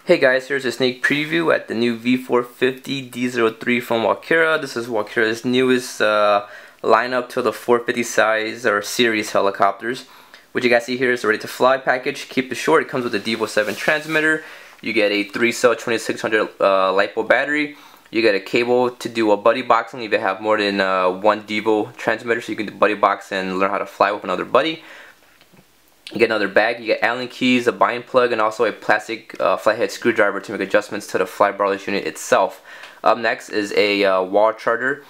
Hey guys, here's a sneak preview at the new V450D03 from Walkera. This is Walkera's newest lineup to the 450 size or series helicopters. What you guys see here is the ready to fly package. Keep it short. It comes with a Devo 7 transmitter. You get a 3-cell 2600 LiPo battery. You get a cable to do a buddy boxing if you have more than one Devo transmitter, so you can do buddy box and learn how to fly with another buddy. You get another bag, you get Allen keys, a bind plug, and also a plastic flathead screwdriver to make adjustments to the fly barless unit itself. Up next is a wall charger,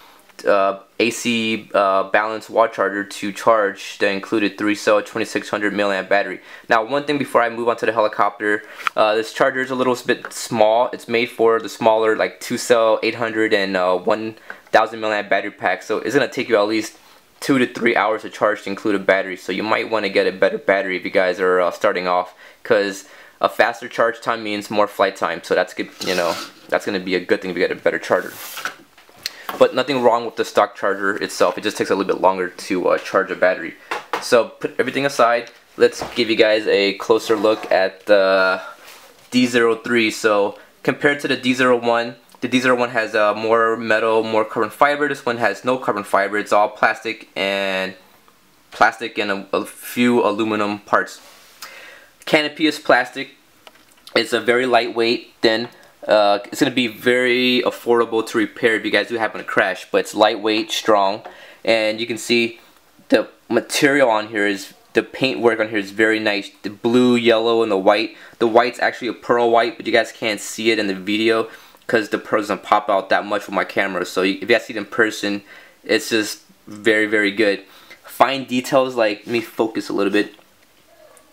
AC balanced wall charger to charge the included 3-cell 2600 mAh battery. Now, one thing before I move on to the helicopter, this charger is a little bit small. It's made for the smaller, like 2-cell 800 and 1000 mAh battery pack, so it's going to take you at least 2 to 3 hours to charge to include a battery, so you might want to get a better battery if you guys are starting off, because a faster charge time means more flight time, so that's good. You know, that's going to be a good thing if you get a better charger. But nothing wrong with the stock charger itself. It just takes a little bit longer to charge a battery. So put everything aside, let's give you guys a closer look at the D03. So compared to the D01, the D01 has more metal, more carbon fiber. This one has no carbon fiber. It's all plastic and a few aluminum parts. Canopy is plastic. It's a very lightweight, thin. It's going to be very affordable to repair if you guys do happen to crash. But it's lightweight, strong, and you can see the material on here is, the paint work on here is very nice. The blue, yellow, and the white. The white's actually a pearl white, but you guys can't see it in the video because the pearl doesn't pop out that much with my camera. So if you guys see it in person, it's just very, very good. Fine details, like, let me focus a little bit.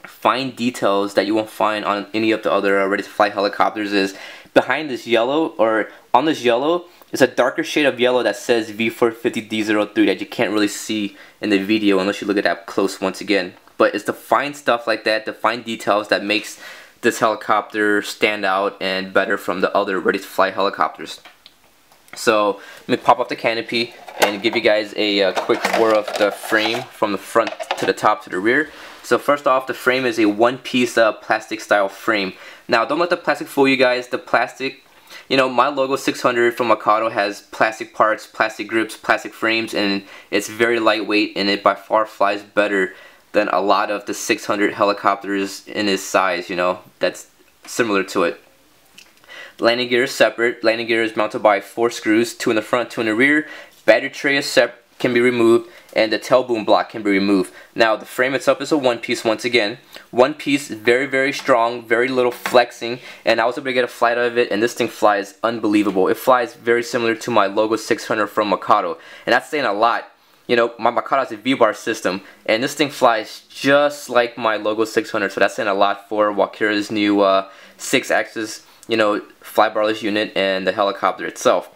Fine details that you won't find on any of the other ready to fly helicopters is behind this yellow, or on this yellow, is a darker shade of yellow that says V450D03 that you can't really see in the video unless you look at it up close once again. But it's the fine stuff like that, the fine details, that makes this helicopter stand out and better from the other ready to fly helicopters. So let me pop off the canopy and give you guys a quick tour of the frame from the front to the top to the rear. So first off, the frame is a one-piece plastic style frame. Now, don't let the plastic fool you guys. The plastic, you know, my Logo 600 from Kudos has plastic parts, plastic grips, plastic frames, and it's very lightweight, and it by far flies better than a lot of the 600 helicopters in its size, you know, that's similar to it. Landing gear is separate. Landing gear is mounted by 4 screws, 2 in the front, 2 in the rear. Battery tray is can be removed, and the tail boom block can be removed. Now, the frame itself is a one-piece once again. One piece, very, very strong, very little flexing, and I was able to get a flight out of it, and this thing flies unbelievable. It flies very similar to my Logo 600 from Kudos, and that's saying a lot. You know, my Kudos has a V-bar system, and this thing flies just like my Logo 600, so that's saying a lot for Walkera's new 6-axis, you know, fly barless unit and the helicopter itself.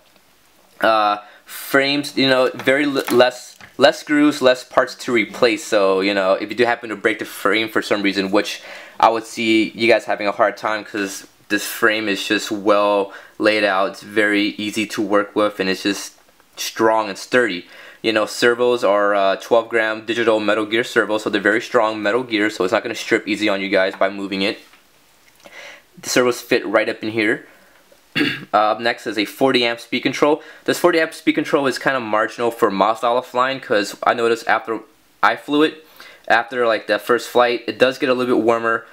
Frames, you know, very less screws, less parts to replace. So, you know, if you do happen to break the frame for some reason, which I would see you guys having a hard time because this frame is just well laid out. It's very easy to work with, and it's just strong and sturdy. You know, servos are 12-gram digital metal gear servos, so they're very strong metal gear, so it's not going to strip easy on you guys by moving it. The servos fit right up in here. Up next is a 40 amp speed control. This 40 amp speed control is kind of marginal for my style of flying, because I noticed after I flew it, after like the first flight, it does get a little bit warmer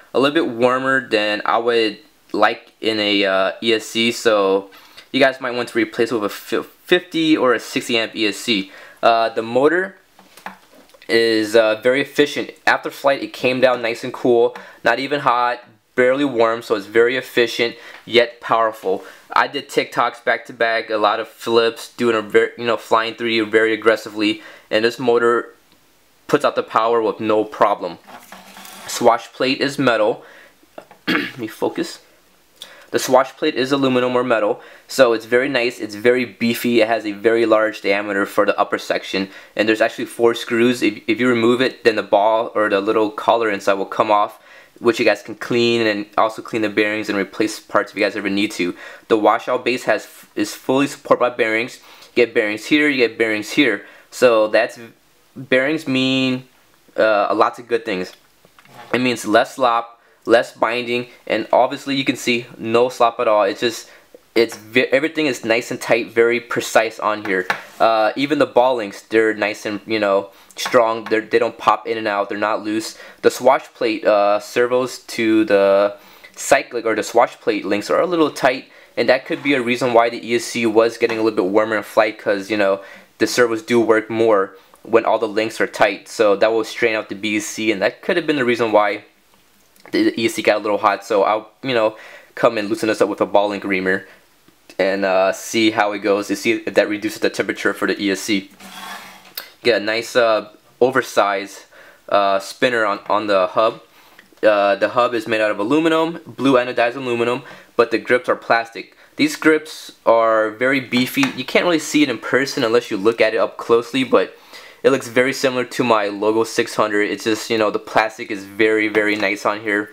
than I would like in a ESC. So you guys might want to replace it with a 50 or a 60 amp ESC. The motor is very efficient. After flight, it came down nice and cool, not even hot, barely warm, so it's very efficient yet powerful. I did TikToks back to back, a lot of flips, doing a very, you know, flying through you very aggressively, and this motor puts out the power with no problem. Swash plate is metal. Let me focus. The swash plate is aluminum or metal, so it's very nice, it's very beefy, it has a very large diameter for the upper section, and there's actually 4 screws. If you remove it, then the ball or the little collar inside will come off, which you guys can clean, and also clean the bearings and replace parts if you guys ever need to. The washout base is fully supported by bearings. You get bearings here, you get bearings here. So bearings mean lots of good things. It means less slop, less binding, and obviously you can see no slop at all. Everything is nice and tight, very precise on here. Even the ball links, they're nice and, you know, strong. They don't pop in and out. They're not loose. The swash plate servos to the cyclic or the swash plate links are a little tight, and that could be a reason why the ESC was getting a little bit warmer in flight, because, you know, the servos do work more when all the links are tight. So that will strain out the BSC, and that could have been the reason why the ESC got a little hot. So I'll, you know, come and loosen this up with a ball link reamer and see how it goes to see if that reduces the temperature for the ESC. Get a nice oversized spinner on the hub. The hub is made out of aluminum, blue anodized aluminum, but the grips are plastic. These grips are very beefy. You can't really see it in person unless you look at it up closely, but it looks very similar to my Logo 600. It's just, you know, the plastic is very, very nice on here.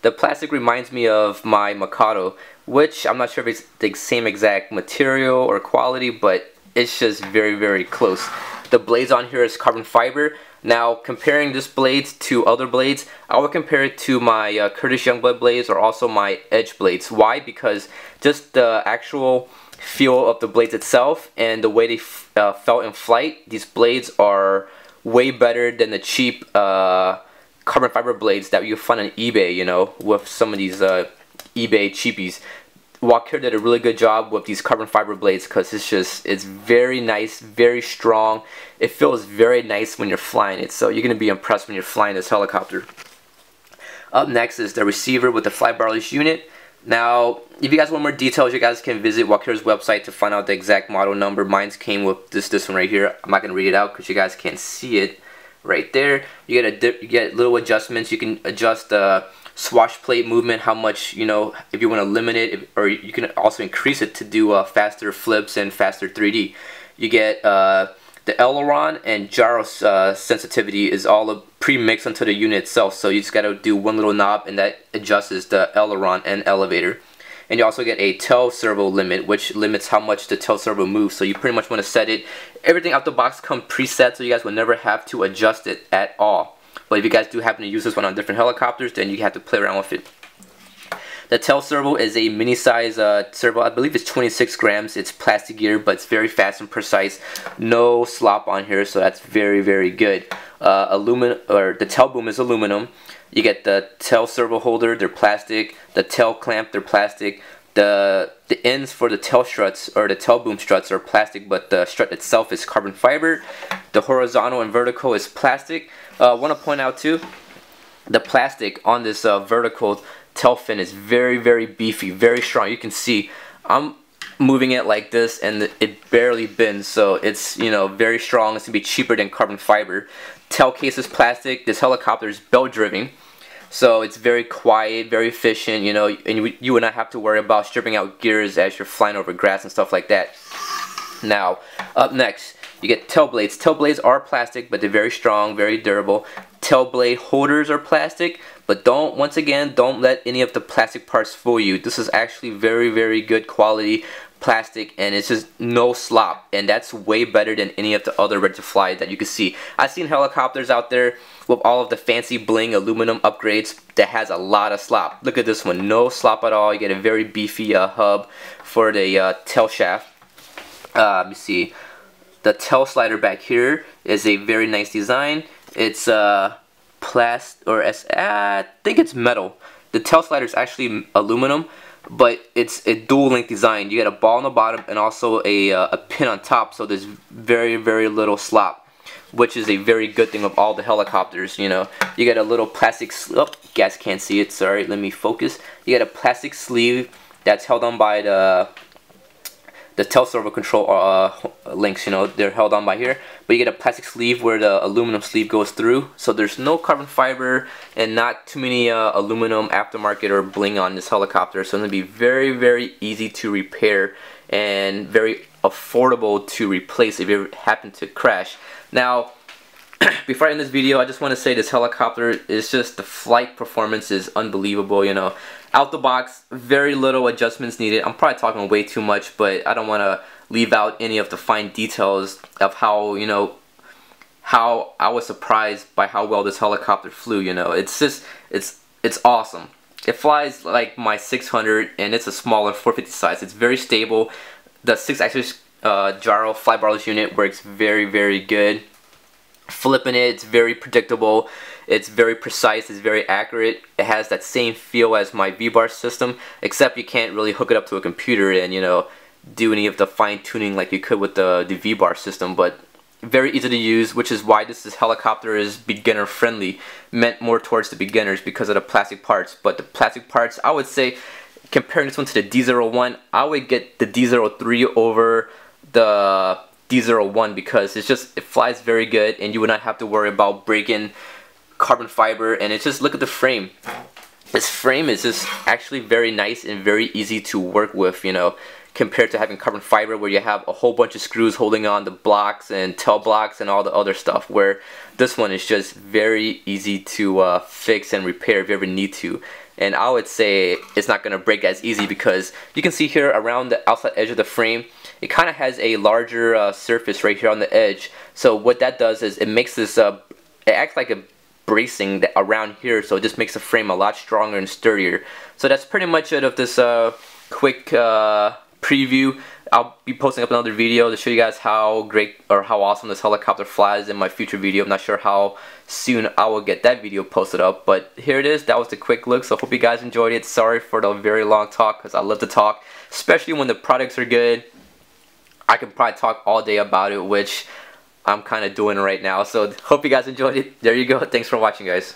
The plastic reminds me of my Mikado, which I'm not sure if it's the same exact material or quality, but it's just very, very close. The blades on here is carbon fiber. Now, comparing this blade to other blades, I would compare it to my Curtis Youngblood blades or also my Edge blades. Why? Because just the actual feel of the blades itself and the way they felt in flight, these blades are way better than the cheap carbon fiber blades that you find on eBay, you know, with some of these eBay cheapies. Walkera did a really good job with these carbon fiber blades, because it's very nice, very strong. It feels very nice when you're flying it, so you're going to be impressed when you're flying this helicopter. Up next is the receiver with the flybar leash unit. Now, if you guys want more details, you guys can visit Walkera's website to find out the exact model number. Mine came with this one right here. I'm not going to read it out because you guys can't see it right there. You get little adjustments. You can adjust the swash plate movement, how much, you know, if you want to limit it, or you can also increase it to do faster flips and faster 3D. You get the aileron and gyro sensitivity is all pre-mixed into the unit itself, so you just got to do one little knob and that adjusts the aileron and elevator. And you also get a tail servo limit, which limits how much the tail servo moves, so you pretty much want to set it. Everything out the box comes preset, so you guys will never have to adjust it at all. But if you guys do happen to use this one on different helicopters, then you have to play around with it. The tail servo is a mini size servo. I believe it's 26 grams. It's plastic gear, but it's very fast and precise. No slop on here, so that's very, very good. The tail boom is aluminum. You get the tail servo holder, they're plastic. The tail clamp, they're plastic. The ends for the tail struts or the tail boom struts are plastic, but the strut itself is carbon fiber. The horizontal and vertical is plastic. I want to point out too, the plastic on this vertical tail fin is very, very beefy, very strong. You can see I'm moving it like this and it barely bends, so it's, you know, very strong. It's gonna be cheaper than carbon fiber. Tail case is plastic. This helicopter is belt driven, so it's very quiet, very efficient, you know, and you would not have to worry about stripping out gears as you're flying over grass and stuff like that. Now, up next, you get tail blades. Tail blades are plastic, but they're very strong, very durable. Tail blade holders are plastic, but once again, don't let any of the plastic parts fool you. This is actually very, very good quality plastic, and it's just no slop, and that's way better than any of the other ready to fly that you can see. I've seen helicopters out there with all of the fancy bling aluminum upgrades that has a lot of slop. Look at this one, no slop at all. You get a very beefy hub for the tail shaft. Let me see. The tail slider back here is a very nice design. It's I think it's metal. The tail slider is actually aluminum, but it's a dual link design. You get a ball on the bottom and also a pin on top, so there's very, very little slop, which is a very good thing of all the helicopters. You know, you get a little plastic you guys can't see it, sorry, let me focus. You get a plastic sleeve that's held on by the tail servo control links, you know, they're held on by here, but you get a plastic sleeve where the aluminum sleeve goes through, so there's no carbon fiber and not too many aluminum aftermarket or bling on this helicopter, so it's going to be very, very easy to repair and very affordable to replace if you ever happen to crash. Now, before I end this video, I just want to say this helicopter is just, the flight performance is unbelievable, you know. Out the box, very little adjustments needed. I'm probably talking way too much, but I don't want to leave out any of the fine details of how, you know, how I was surprised by how well this helicopter flew, you know. It's just, it's it's awesome. It flies like my 600, and it's a smaller 450 size. It's very stable. The 6-axis gyro fly barless unit works very good. Flipping it, it's very predictable. It's very precise. It's very accurate. It has that same feel as my V-bar system, except you can't really hook it up to a computer and, you know, do any of the fine tuning like you could with the V-bar system. But very easy to use, which is why this helicopter is beginner friendly, meant more towards the beginners because of the plastic parts. But the plastic parts, I would say, comparing this one to the D01, I would get the D03 over the D01 because it flies very good, and you would not have to worry about breaking carbon fiber. And it's just, look at the frame. This frame is just actually very nice and very easy to work with, you know, compared to having carbon fiber where you have a whole bunch of screws holding on the blocks and tail blocks and all the other stuff, where this one is just very easy to fix and repair if you ever need to. And I would say it's not going to break as easy because you can see here around the outside edge of the frame, it kind of has a larger surface right here on the edge. So what that does is it makes this, it acts like a bracing around here, so it just makes the frame a lot stronger and sturdier. So that's pretty much it of this quick preview. I'll be posting up another video to show you guys how great or how awesome this helicopter flies in my future video. I'm not sure how soon I will get that video posted up, but here it is. That was the quick look, so hope you guys enjoyed it. Sorry for the very long talk because I love to talk, especially when the products are good. I can probably talk all day about it, which I'm kind of doing right now. So hope you guys enjoyed it. There you go. Thanks for watching, guys.